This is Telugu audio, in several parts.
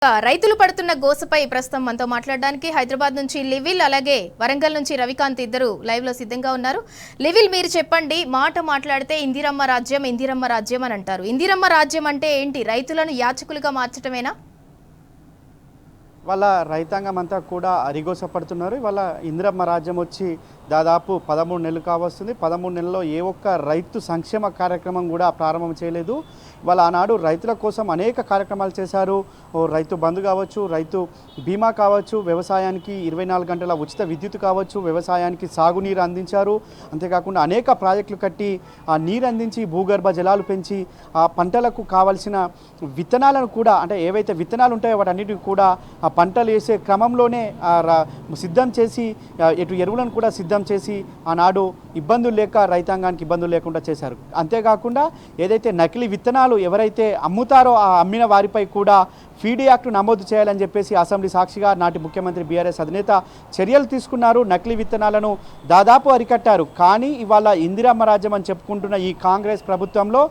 రైతులు పడుతున్న గోసపై ప్రస్తుతం మనతో మాట్లాడడానికి హైదరాబాద్ నుంచి లివిల్ అలాగే వరంగల్ నుంచి రవికాంత్ ఇద్దరు లైవ్ లో సిద్ధంగా ఉన్నారు. లివిల్, మీరు చెప్పండి. మాట మాట్లాడితే ఇందిరమ్మ రాజ్యం అని అంటారు. ఇందిరమ్మ రాజ్యం అంటే ఏంటి? రైతులను యాచకులుగా మార్చటమేనా? వాళ్ళ రైతాంగం అంతా కూడా అరిగోసపడుతున్నారు. వాళ్ళ ఇందిరమ్మ రాజ్యం వచ్చి దాదాపు 13 నెలలు కావస్తుంది. 13 నెలల్లో ఏ ఒక్క రైతు సంక్షేమ కార్యక్రమం కూడా ప్రారంభం చేయలేదు. వాళ్ళ ఆనాడు రైతుల కోసం అనేక కార్యక్రమాలు చేశారు. రైతు బంధు కావచ్చు, రైతు బీమా కావచ్చు, వ్యవసాయానికి 24 గంటల ఉచిత విద్యుత్ కావచ్చు, వ్యవసాయానికి సాగునీరు అందించారు. అంతేకాకుండా అనేక ప్రాజెక్టులు కట్టి ఆ నీరు అందించి భూగర్భ జలాలు పెంచి ఆ పంటలకు కావాల్సిన విత్తనాలను కూడా, అంటే ఏవైతే విత్తనాలు ఉంటాయో వాటన్నిటిని కూడా ఆ పంటలు వేసే క్రమంలోనే సిద్ధం చేసి ఎటు ఎరువులను కూడా సిద్ధం చేసి ఆనాడు ఇబ్బందులు లేక రైతాంగానికి ఇబ్బందులు లేకుండా చేశారు. అంతేకాకుండా ఏదైతే నకిలీ విత్తనాలు ఎవరైతే అమ్ముతారో ఆ అమ్మిన వారిపై కూడా ఫీడీ యాక్ట్ నమోదు చేయాలని చెప్పేసి అసెంబ్లీ సాక్షిగా నాటి ముఖ్యమంత్రి బీఆర్ఎస్ అధినేత చర్యలు తీసుకున్నారు. నకిలీ విత్తనాలను దాదాపు అరికట్టారు. కానీ ఇవాళ ఇందిరమ్మ రాజ్యం అని చెప్పుకుంటున్న ఈ కాంగ్రెస్ ప్రభుత్వంలో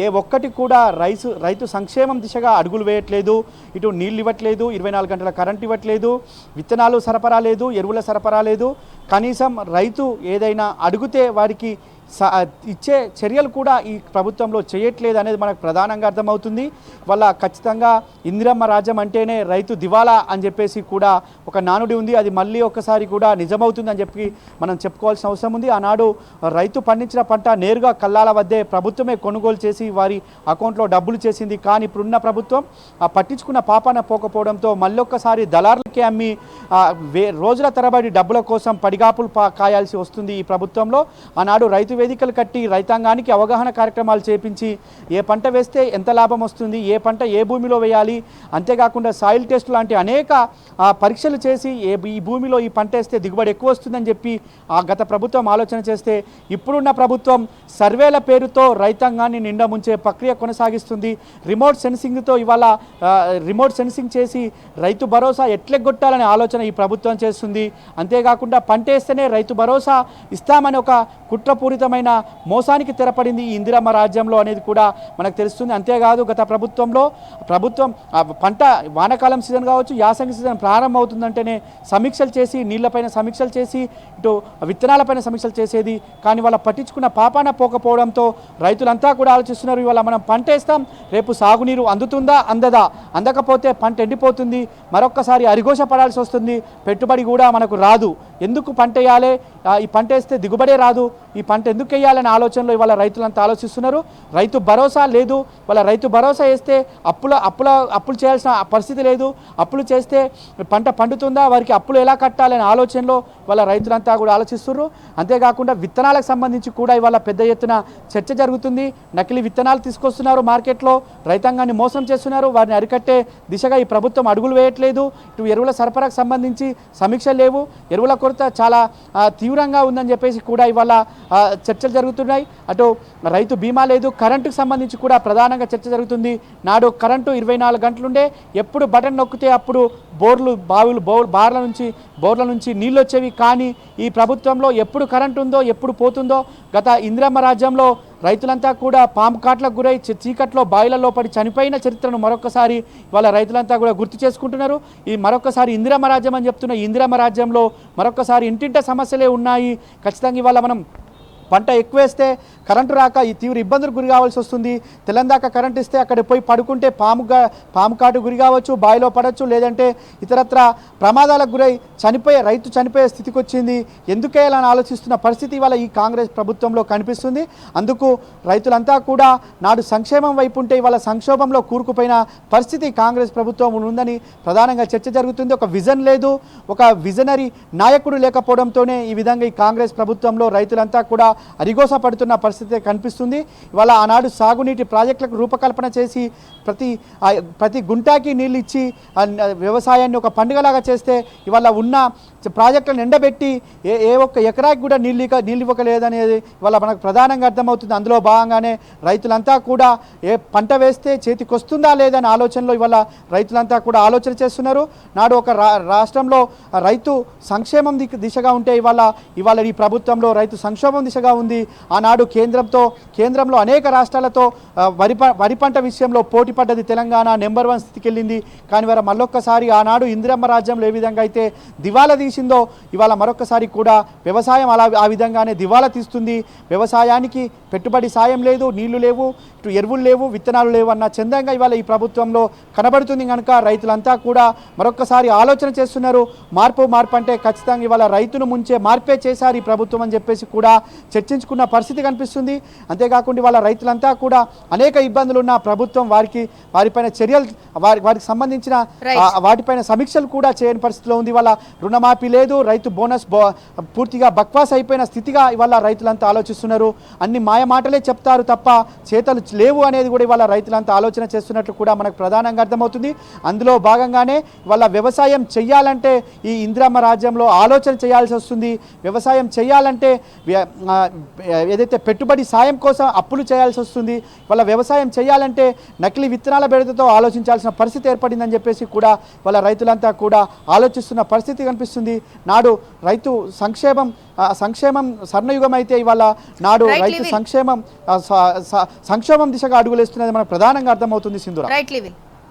ఏ ఒక్కటి కూడా రైతు సంక్షేమం దిశగా అడుగులు వేయట్లేదు. ఇటు నీళ్ళు ఇవ్వట్లేదు, 24 గంటల కరెంట్ ఇవ్వట్లేదు, విత్తనాలు సరఫరా లేదు, ఎరువుల సరఫరా లేదు. కనీసం రైతు ఏదైనా అడిగితే వారికి ఇచ్చే చర్యలు కూడా ఈ ప్రభుత్వంలో చేయట్లేదు అనేది మనకు ప్రధానంగా అర్థమవుతుంది. వల్ల ఖచ్చితంగా ఇందిరమ్మ రాజ్యం అంటేనే రైతు దివాలా అని చెప్పేసి కూడా ఒక నానుడి ఉంది. అది మళ్ళీ ఒక్కసారి కూడా నిజమవుతుందని చెప్పి మనం చెప్పుకోవాల్సిన అవసరం ఉంది. ఆనాడు రైతు పండించిన పంట నేరుగా కల్లాల వద్దే ప్రభుత్వమే కొనుగోలు చేసి వారి అకౌంట్లో డబ్బులు చేసింది. కానీ ఇప్పుడున్న ప్రభుత్వం పట్టించుకున్న పాపాన పోకపోవడంతో మళ్ళొక్కసారి దళారులకే అమ్మి రోజుల తరబడి డబ్బుల కోసం పడిగాపులు కాయాల్సి వస్తుంది ఈ ప్రభుత్వంలో. ఆనాడు రైతు వేదికలు కట్టి రైతాంగానికి అవగాహన కార్యక్రమాలు చేపించి ఏ పంట వేస్తే ఎంత లాభం వస్తుంది, ఏ పంట ఏ భూమిలో వేయాలి, అంతేకాకుండా సాయిల్ టెస్ట్ లాంటి అనేక పరీక్షలు చేసి ఈ భూమిలో ఈ పంట వేస్తే దిగుబడి ఎక్కువ వస్తుందని చెప్పి గత ప్రభుత్వం ఆలోచన చేస్తే ఇప్పుడున్న ప్రభుత్వం సర్వేల పేరుతో రైతాంగాన్ని నిండా ముంచే ప్రక్రియ కొనసాగిస్తుంది. రిమోట్ సెన్సింగ్తో ఇవాళ రిమోట్ సెన్సింగ్ చేసి రైతు భరోసా ఎట్లెగ్గొట్టాలనే ఆలోచన ఈ ప్రభుత్వం చేస్తుంది. అంతేకాకుండా పంట వేస్తేనే రైతు భరోసా ఇస్తామని ఒక కుట్రపూరితమైన మోసానికి తెరపడింది ఈ ఇందిరమ్మ రాజ్యంలో అనేది కూడా మనకు తెలుస్తుంది. అంతేకాదు గత ప్రభుత్వం పంట వానాకాలం సీజన్ కావచ్చు, యాసంగి సీజన్ ప్రారంభం అవుతుందంటేనే సమీక్షలు చేసి నీళ్లపైన సమీక్షలు చేసి ఇటు విత్తనాలపైన సమీక్షలు చేసేది. కానీ వాళ్ళ పట్టించుకున్న పాపాన పోకపోవడంతో రైతులంతా కూడా ఆలోచిస్తున్నారు, ఇవాళ మనం పంట వేస్తాం, రేపు సాగునీరు అందుతుందా అందదా, అందకపోతే పంట ఎండిపోతుంది, మరొక్కసారి అరిఘోష పడాల్సి వస్తుంది, పెట్టుబడి కూడా మనకు రాదు, ఎందుకు పంట వేయాలి, ఈ పంట వేస్తే దిగుబడే రాదు, ఈ పంట ఎందుకు వేయాలనే ఆలోచనలో ఇవాళ రైతులంతా ఆలోచిస్తున్నారు. రైతు భరోసా లేదు. వాళ్ళ రైతు భరోసా వేస్తే అప్పులు చేయాల్సిన పరిస్థితి లేదు, అప్పులు చేస్తే పంట పండుతుందా, వారికి అప్పులు ఎలా కట్టాలనే ఆలోచనలో వాళ్ళ రైతులంతా కూడా ఆలోచిస్తున్నారు. అంతేకాకుండా విత్తనాలకు సంబంధించి కూడా ఇవాళ పెద్ద ఎత్తున చర్చ జరుగుతుంది. నకిలీ విత్తనాలు తీసుకొస్తున్నారు మార్కెట్లో, రైతాంగాన్ని మోసం చేస్తున్నారు. వారిని అరికట్టే దిశగా ఈ ప్రభుత్వం అడుగులు వేయట్లేదు. ఇటు ఎరువుల సరఫరాకు సంబంధించి సమీక్షలు లేవు, ఎరువుల కొరత చాలా తీవ్రంగా ఉందని చెప్పేసి కూడా ఇవాళ చర్చలు జరుగుతున్నాయి. అటు రైతు బీమా లేదు, కరెంటుకు సంబంధించి కూడా ప్రధానంగా చర్చ జరుగుతుంది. నాడు కరెంటు 24 గంటలుండే, ఎప్పుడు బటన్ నొక్కితే అప్పుడు బోర్ల నుంచి నీళ్ళు వచ్చేవి. కానీ ఈ ప్రభుత్వంలో ఎప్పుడు కరెంటు ఉందో ఎప్పుడు పోతుందో. గత ఇందిరమ్మ రాజ్యంలో రైతులంతా కూడా పాము కాట్లకు గురై చీకట్లో బాయిలలో పడి చనిపోయిన చరిత్రను మరొకసారి వాళ్ళ రైతులంతా కూడా గుర్తు చేసుకుంటున్నారు. ఈ మరొకసారి ఇందిరమ్మ రాజ్యం అని చెప్తున్న ఇందిరమ్మ రాజ్యంలో మరొకసారి ఇంటింట సమస్యలే ఉన్నాయి. ఖచ్చితంగా ఇవాళ మనం పంట ఎక్కువ వేస్తే కరెంటు రాక ఈ తీవ్ర ఇబ్బందులకు గురి కావాల్సి వస్తుంది. తెల్లందాక కరెంట్ ఇస్తే అక్కడ పోయి పడుకుంటే పాము కాటు గురి కావచ్చు, బావిలో పడవచ్చు, లేదంటే ఇతరత్ర ప్రమాదాలకు గురై రైతు చనిపోయే స్థితికి వచ్చింది. ఎందుకేయాలని ఆలోచిస్తున్న పరిస్థితి ఇవాళ ఈ కాంగ్రెస్ ప్రభుత్వంలో కనిపిస్తుంది. అందుకు రైతులంతా కూడా నాడు సంక్షేమం వైపు ఉంటే ఇవాళ సంక్షోభంలో కూరుకుపోయిన పరిస్థితి కాంగ్రెస్ ప్రభుత్వం ఉందని ప్రధానంగా చర్చ జరుగుతుంది. ఒక విజన్ లేదు, ఒక విజనరీ నాయకుడు లేకపోవడంతోనే ఈ విధంగా ఈ కాంగ్రెస్ ప్రభుత్వంలో రైతులంతా కూడా అరిగోస పడుతున్న పరిస్థితి కనిపిస్తుంది. ఇవాళ ఆనాడు సాగునీటి ప్రాజెక్టులకు రూపకల్పన చేసి ప్రతి గుంటాకి నీళ్ళు ఇచ్చి వ్యవసాయాన్ని ఒక పండుగలాగా చేస్తే ఇవాళ ఉన్న ప్రాజెక్టులను ఎండబెట్టి ఏ ఒక్క ఎకరాకి కూడా నీళ్ళు ఇవ్వకలేదనేది ఇవాళ మనకు ప్రధానంగా అర్థమవుతుంది. అందులో భాగంగానే రైతులంతా కూడా ఏ పంట వేస్తే చేతికి వస్తుందా లేదనే ఆలోచనలో ఇవాళ రైతులంతా కూడా ఆలోచన చేస్తున్నారు. నాడు ఒక రాష్ట్రంలో రైతు సంక్షేమం దిశగా ఉంటే ఇవాళ ఈ ప్రభుత్వంలో రైతు సంక్షోభం దిశగా ఉంది. ఆనాడు కేంద్రంలో అనేక రాష్ట్రాలతో వరి పంట విషయంలో పోటీ పడ్డది తెలంగాణ, నెంబర్ 1 స్థితికి వెళ్ళింది. కానీ ఇవాళ మళ్ళొక్కసారి ఆనాడు ఇందిరమ్మ రాజ్యంలో ఏ విధంగా అయితే దివాలా తీసిందో ఇవాళ మరొకసారి కూడా వ్యవసాయం ఆ విధంగానే దివాలా తీస్తుంది. వ్యవసాయానికి పెట్టుబడి సాయం లేదు, నీళ్లు లేవు, ఇటు ఎరువులు లేవు, విత్తనాలు లేవు అన్న చందంగా ఇవాళ ఈ ప్రభుత్వంలో కనబడుతుంది. కనుక రైతులంతా కూడా మరొకసారి ఆలోచన చేస్తున్నారు. మార్పు అంటే ఖచ్చితంగా ఇవాళ రైతును ముంచే మార్పే చేశారు ఈ ప్రభుత్వం అని చెప్పేసి కూడా చర్చించుకున్న పరిస్థితి కనిపిస్తుంది. అంతేకాకుండా ఇవాళ రైతులంతా కూడా అనేక ఇబ్బందులు ఉన్న ప్రభుత్వం వారిపైన చర్యలు వారికి సంబంధించిన వాటిపైన సమీక్షలు కూడా చేయని పరిస్థితిలో ఉంది. ఇవాళ రుణమాఫీ లేదు, రైతు బోనస్ పూర్తిగా బక్వాస్ అయిపోయిన స్థితిగా ఇవాళ రైతులంతా ఆలోచిస్తున్నారు. అన్ని మాయ మాటలే చెప్తారు తప్ప చేతలు లేవు అనేది కూడా ఇవాళ రైతులంతా ఆలోచన చేస్తున్నట్లు కూడా మనకు ప్రధానంగా అర్థమవుతుంది. అందులో భాగంగానే ఇవాళ వ్యవసాయం చేయాలంటే ఈ ఇందిరమ్మ రాజ్యంలో ఆలోచన చేయాల్సి వస్తుంది. వ్యవసాయం చేయాలంటే ఏదైతే పెట్టుబడి సాయం కోసం అప్పులు చేయాల్సి వస్తుంది. వాళ్ళ వ్యవసాయం చేయాలంటే నకిలీ విత్తనాల బెడదతో ఆలోచించాల్సిన పరిస్థితి ఏర్పడిందని చెప్పేసి కూడా వాళ్ళ రైతులంతా కూడా ఆలోచిస్తున్న పరిస్థితి కనిపిస్తుంది. నాడు రైతు సంక్షేమం స్వర్ణయుగం అయితే ఇవాళ నాడు రైతు సంక్షేమం దిశగా అడుగులేస్తున్నది మనకు ప్రధానంగా అర్థమవుతుంది. సింధూర.